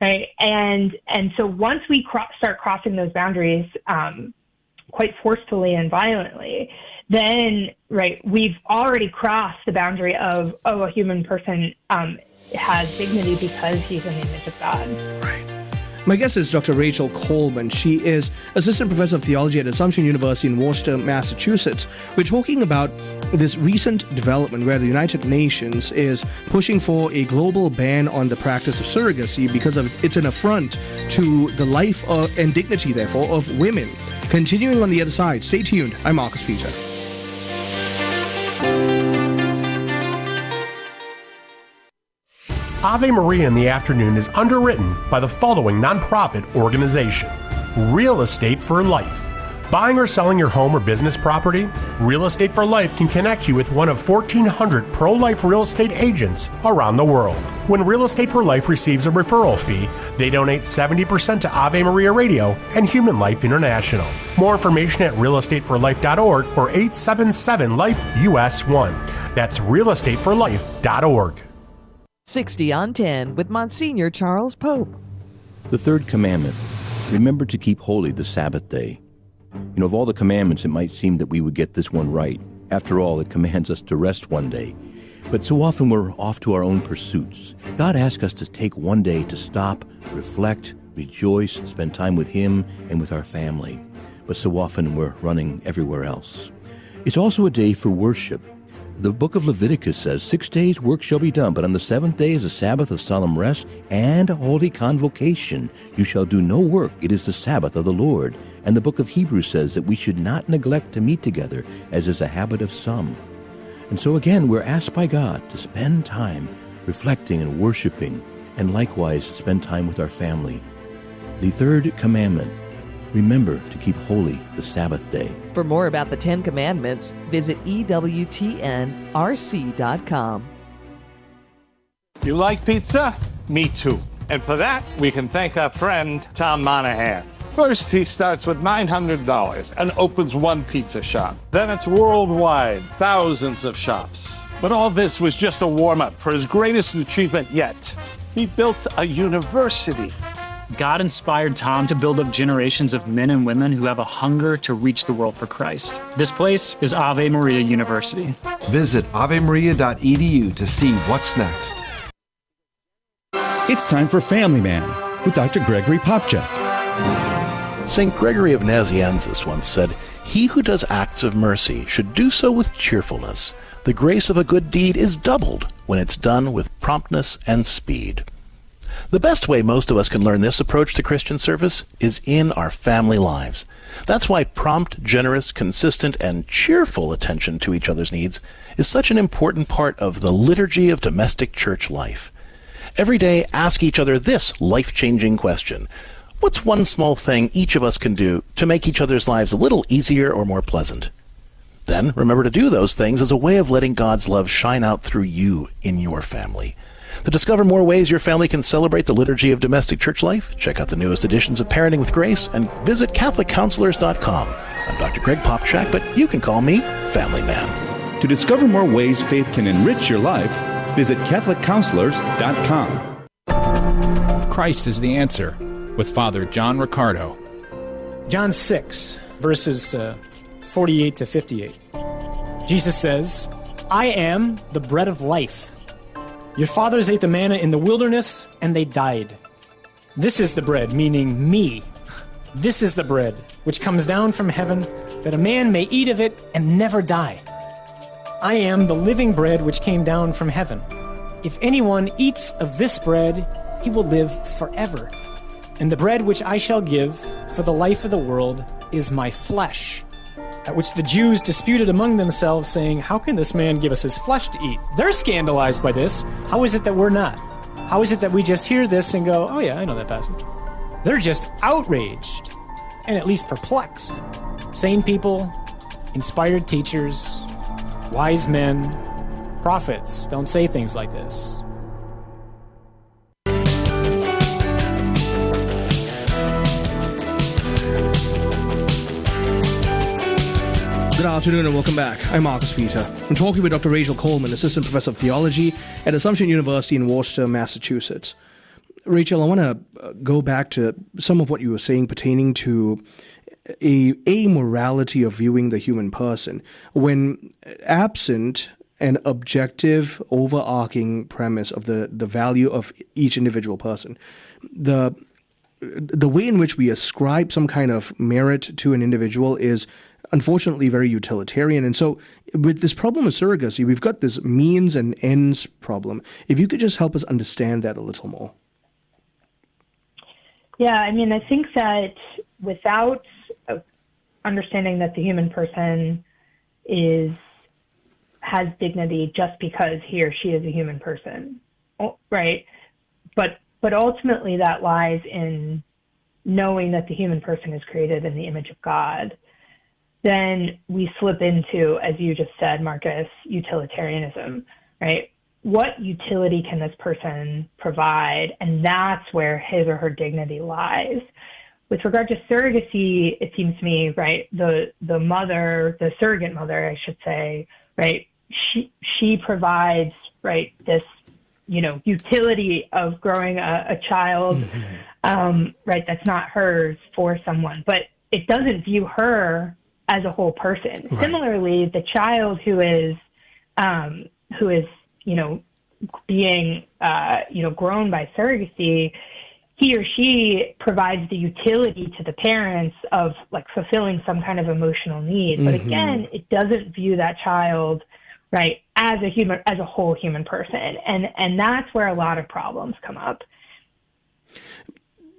right? And so once we start crossing those boundaries quite forcefully and violently, then, right, we've already crossed the boundary of, a human person has dignity because he's in the image of God. Right. My guest is Dr. Rachel Coleman. She is Assistant Professor of Theology at Assumption University in Worcester, Massachusetts. We're talking about this recent development where the United Nations is pushing for a global ban on the practice of surrogacy because it's an affront to the life and dignity, therefore, of women. Continuing on the other side, stay tuned. I'm Marcus Peter. Ave Maria in the Afternoon is underwritten by the following nonprofit organization: Real Estate for Life. Buying or selling your home or business property? Real Estate for Life can connect you with one of 1,400 pro-life real estate agents around the world. When Real Estate for Life receives a referral fee, they donate 70% to Ave Maria Radio and Human Life International. More information at realestateforlife.org or 877-LIFE-US1. That's realestateforlife.org. 60 on 10 with Monsignor Charles Pope. The third commandment, remember to keep holy the Sabbath day. You know, of all the commandments, it might seem that we would get this one right. After all, it commands us to rest one day. But so often we're off to our own pursuits. God asks us to take one day to stop, reflect, rejoice, spend time with Him and with our family. But so often we're running everywhere else. It's also a day for worship. The book of Leviticus says, 6 days work shall be done, but on the seventh day is a Sabbath of solemn rest and a holy convocation. You shall do no work. It is the Sabbath of the Lord. And the book of Hebrews says that we should not neglect to meet together, as is a habit of some. And so again, we're asked by God to spend time reflecting and worshiping, and likewise spend time with our family. The third commandment, remember to keep holy the Sabbath day. For more about the 10 Commandments, visit EWTNRC.com. You like pizza? Me too. And for that, we can thank our friend Tom Monahan. First, he starts with $900 and opens one pizza shop. Then it's worldwide, thousands of shops. But all this was just a warm-up for his greatest achievement yet. He built a university. God inspired Tom to build up generations of men and women who have a hunger to reach the world for Christ. This place is Ave Maria University. Visit avemaria.edu to see what's next. It's time for Family Man with Dr. Gregory Popchak. St. Gregory of Nazianzus once said, "He who does acts of mercy should do so with cheerfulness. The grace of a good deed is doubled when it's done with promptness and speed." The best way most of us can learn this approach to Christian service is in our family lives. That's why prompt, generous, consistent, and cheerful attention to each other's needs is such an important part of the liturgy of domestic church life. Every day, ask each other this life-changing question: what's one small thing each of us can do to make each other's lives a little easier or more pleasant? Then remember to do those things as a way of letting God's love shine out through you in your family. To discover more ways your family can celebrate the liturgy of domestic church life, check out the newest editions of Parenting with Grace and visit CatholicCounselors.com. I'm Dr. Greg Popchak, but you can call me Family Man. To discover more ways faith can enrich your life, visit CatholicCounselors.com. Christ is the answer, with Father John Riccardo. John 6, verses 48 to 58. Jesus says, "I am the bread of life. Your fathers ate the manna in the wilderness, and they died. This is the bread," meaning me, This is the bread which comes down from heaven, that a man may eat of it and never die. I am the living bread which came down from heaven. If anyone eats of this bread, he will live forever. And the bread which I shall give for the life of the world is my flesh. At which the Jews disputed among themselves, saying, how can this man give us his flesh to eat? They're scandalized by this. How is it that we're not? How is it that we just hear this and go, oh yeah, I know that passage? They're just outraged and at least perplexed. Sane people, inspired teachers, wise men, prophets don't say things like this. Good afternoon and welcome back. I'm Marcus Peter. I'm talking with Dr. Rachel Coleman, Assistant Professor of Theology at Assumption University in Worcester, Massachusetts. Rachel, I want to go back to some of what you were saying pertaining to a amorality of viewing the human person. When absent an objective, overarching premise of the value of each individual person, the way in which we ascribe some kind of merit to an individual is unfortunately very utilitarian. And so with this problem of surrogacy, we've got this means and ends problem. If you could just help us understand that a little more. Yeah, I mean, I think that without understanding that the human person has dignity just because he or she is a human person, right? But ultimately that lies in knowing that the human person is created in the image of God. Then we slip into, as you just said, Marcus, utilitarianism, right? What utility can this person provide? And that's where his or her dignity lies. With regard to surrogacy, it seems to me, right, the mother, the surrogate mother, I should say, right, she provides, right, this, utility of growing a child, right, that's not hers for someone, but it doesn't view her as a whole person. Right. Similarly, the child who is being grown by surrogacy, he or she provides the utility to the parents of like fulfilling some kind of emotional need. But again, it doesn't view that child, right, as a whole human person. And that's where a lot of problems come up.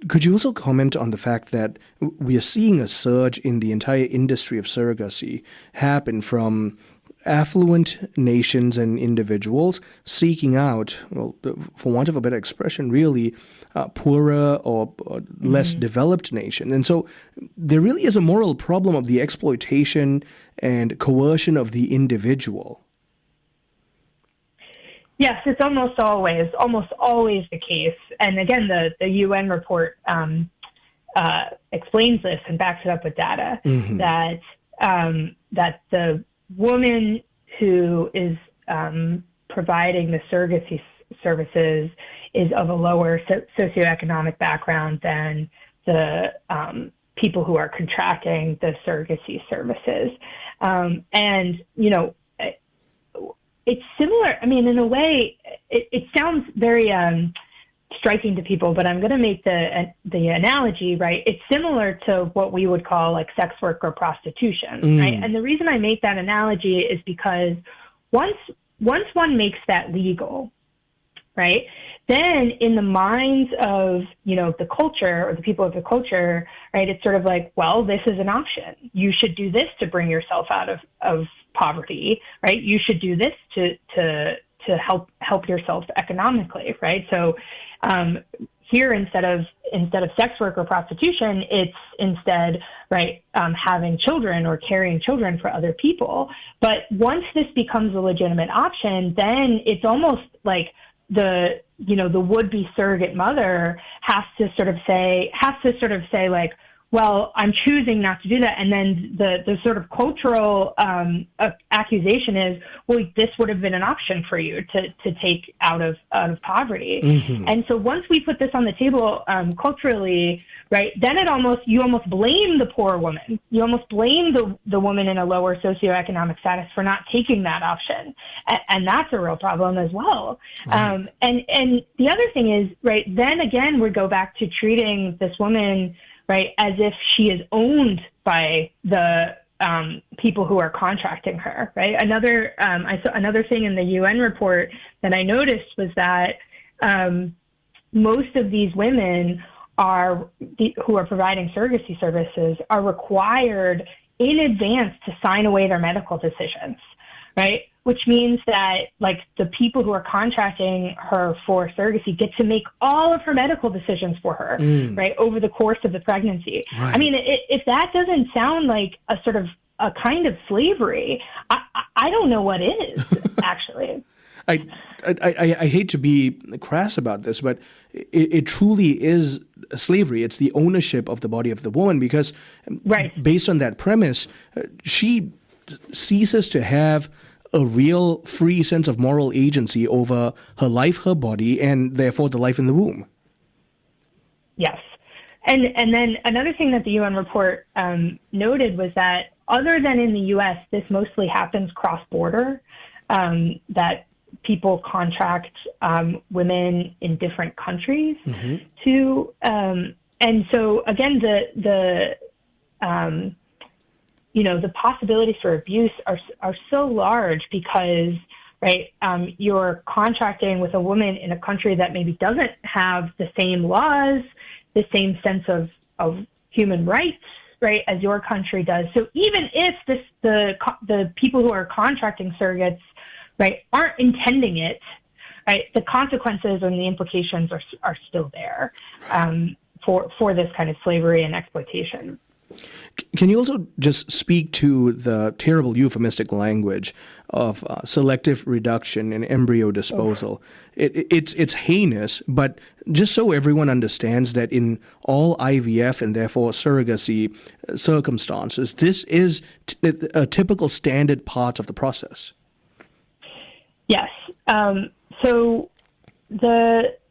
Could you also comment on the fact that we are seeing a surge in the entire industry of surrogacy happen from affluent nations and individuals seeking out, well, for want of a better expression, really poorer or less developed nation. And so there really is a moral problem of the exploitation and coercion of the individual. Yes, it's almost always the case. And again, the UN report explains this and backs it up with data that the woman who is providing the surrogacy services is of a lower socioeconomic background than the people who are contracting the surrogacy services. It's similar. I mean, in a way, it sounds very striking to people, but I'm going to make the analogy, right? It's similar to what we would call like sex work or prostitution, right? And the reason I make that analogy is because once one makes that legal, right, then in the minds of, the culture or the people of the culture, right, it's sort of like, well, this is an option. You should do this to bring yourself out of poverty, right? You should do this to help yourself economically, right? So here, instead of sex work or prostitution, it's instead, right, having children or carrying children for other people. But once this becomes a legitimate option, then it's almost like the would-be surrogate mother has to sort of say like, well, I'm choosing not to do that. And then the sort of cultural accusation is, well, this would have been an option for you to take out of poverty. And so once we put this on the table culturally, right, then you almost blame the poor woman. You almost blame the woman in a lower socioeconomic status for not taking that option. And that's a real problem as well. Right. And the other thing is, right, then again, we go back to treating this woman, right, as if she is owned by the people who are contracting her, right? I saw another thing in the UN report that I noticed was that most of these women who are providing surrogacy services are required in advance to sign away their medical decisions, right? Which means that like the people who are contracting her for surrogacy get to make all of her medical decisions for her, right, over the course of the pregnancy. Right. I mean, if that doesn't sound like a sort of a kind of slavery, I don't know what is, actually. I hate to be crass about this, but it truly is slavery. It's the ownership of the body of the woman, because based on that premise, she ceases to have a real free sense of moral agency over her life, her body, and therefore the life in the womb. Yes. And then another thing that the UN report noted was that other than in the U.S., this mostly happens cross-border, that people contract women in different countries to, and so again, the possibilities for abuse are so large because, right, you're contracting with a woman in a country that maybe doesn't have the same laws, the same sense of human rights, right, as your country does. So even if the people who are contracting surrogates, right, aren't intending it, right, the consequences and the implications are still there for this kind of slavery and exploitation. Can you also just speak to the terrible euphemistic language of selective reduction and embryo disposal? It's heinous, but just so everyone understands that in all IVF and therefore surrogacy circumstances, this is a typical standard part of the process. Yes. So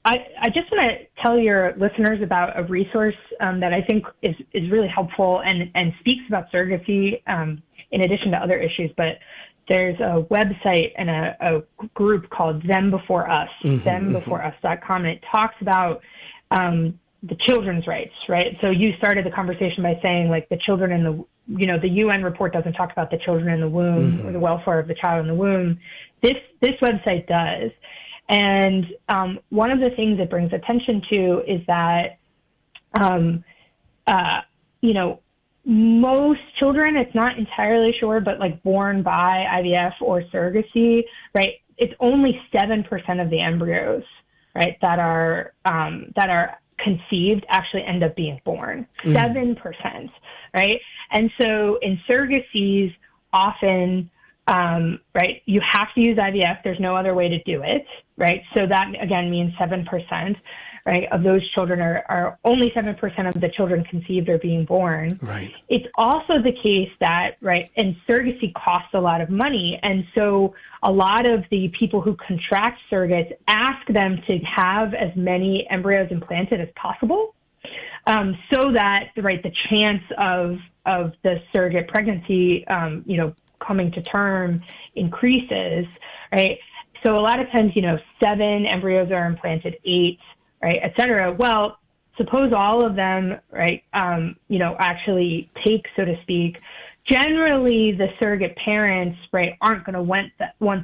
I just want to tell your listeners about a resource that I think is really helpful and speaks about surrogacy in addition to other issues. But there's a website and a group called Them Before Us, thembeforeus.com, and it talks about the children's rights, right? So you started the conversation by saying like the children in the UN report doesn't talk about the children in the womb or the welfare of the child in the womb. This website does. And one of the things it brings attention to is that, most children, it's not entirely sure, but like born by IVF or surrogacy, right, it's only 7% of the embryos, right, that are conceived actually end up being born. 7%, right? And so in surrogacies, often, right, you have to use IVF. There's no other way to do it, right? So that, again, means 7%, right, of those children are only 7% of the children conceived are being born. Right. It's also the case that, right, and surrogacy costs a lot of money. And so a lot of the people who contract surrogates ask them to have as many embryos implanted as possible, so that, right, the chance of the surrogate pregnancy, coming to term increases, right? So a lot of times, 7 embryos are implanted, 8, right, et cetera. Well, suppose all of them, right, actually take, so to speak. Generally, the surrogate parents, right, aren't going to want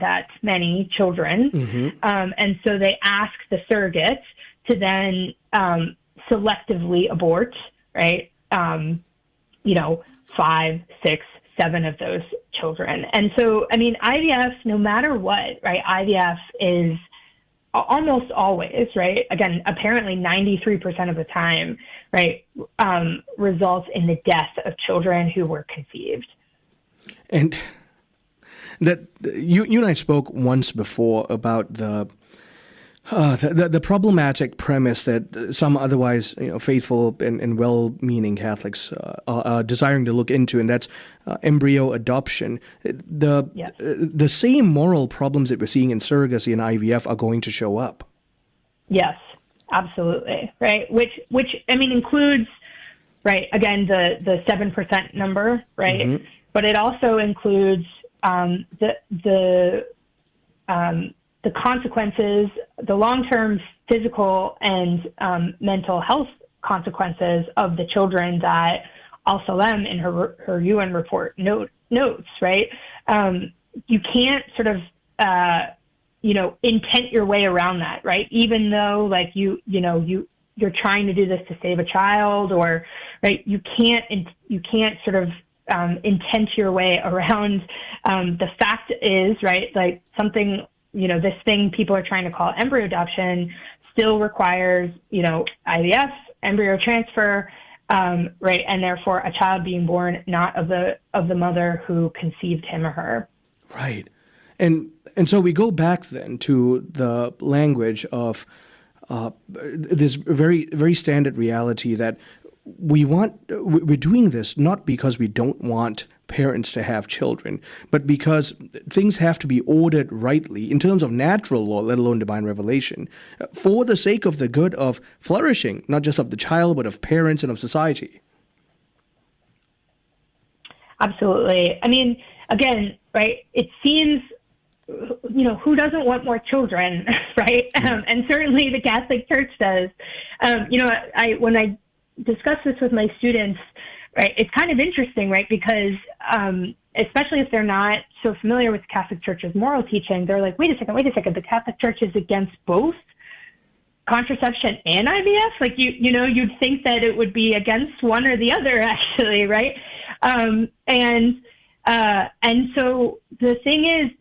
that many children. And so they ask the surrogate to then selectively abort, right, 5, 6, 7 of those children. And so, I mean, IVF, no matter what, right, IVF is almost always, right, again, apparently 93% of the time, right, results in the death of children who were conceived. And that you and I spoke once before about the problematic premise that some otherwise faithful and well-meaning Catholics are desiring to look into, and that's embryo adoption. The same moral problems that we're seeing in surrogacy and IVF are going to show up. Yes, absolutely. Right. Which I mean includes, right, again, the 7% number, right? But it also includes the consequences, the long-term physical and mental health consequences of the children that Al-Salem in her UN report notes, right? You can't sort of, intent your way around that, right? Even though like you're trying to do this to save a child, or right, you can't sort of intent your way around. The fact is, right, like something, this thing people are trying to call embryo adoption still requires, IVF, embryo transfer, right, and therefore a child being born not of the mother who conceived him or her. Right. And so we go back then to the language of this very, very standard reality that we're doing this not because we don't want parents to have children, but because things have to be ordered rightly in terms of natural law, let alone divine revelation, for the sake of the good of flourishing, not just of the child, but of parents and of society. Absolutely. I mean, again, right, it seems, who doesn't want more children, right? And certainly the Catholic Church does. When I discuss this with my students, right, it's kind of interesting, right? Because especially if they're not so familiar with the Catholic Church's moral teaching, they're like, wait a second, the Catholic Church is against both contraception and IVF? Like, you'd think that it would be against one or the other, actually, right? And so the thing is,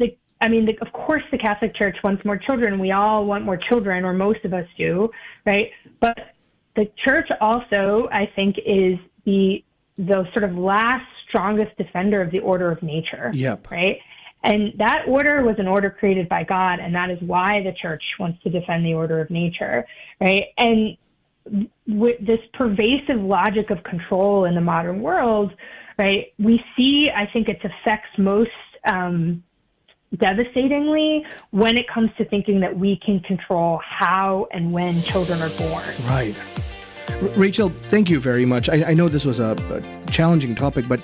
of course the Catholic Church wants more children. We all want more children, or most of us do, right? But the Church also, I think, is the sort of last strongest defender of the order of nature. Yep. Right? And that order was an order created by God, and that is why the Church wants to defend the order of nature, right? And with this pervasive logic of control in the modern world, right, we see, I think, its effects most devastatingly when it comes to thinking that we can control how and when children are born. Right. Rachel, thank you very much. I know this was a challenging topic, but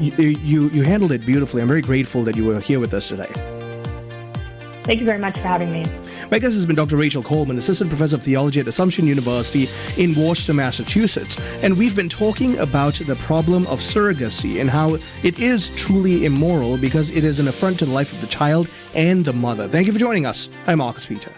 you handled it beautifully. I'm very grateful that you were here with us today. Thank you very much for having me. My guest has been Dr. Rachel Coleman, Assistant Professor of Theology at Assumption University in Worcester, Massachusetts. And we've been talking about the problem of surrogacy and how it is truly immoral because it is an affront to the life of the child and the mother. Thank you for joining us. I'm Marcus Peter.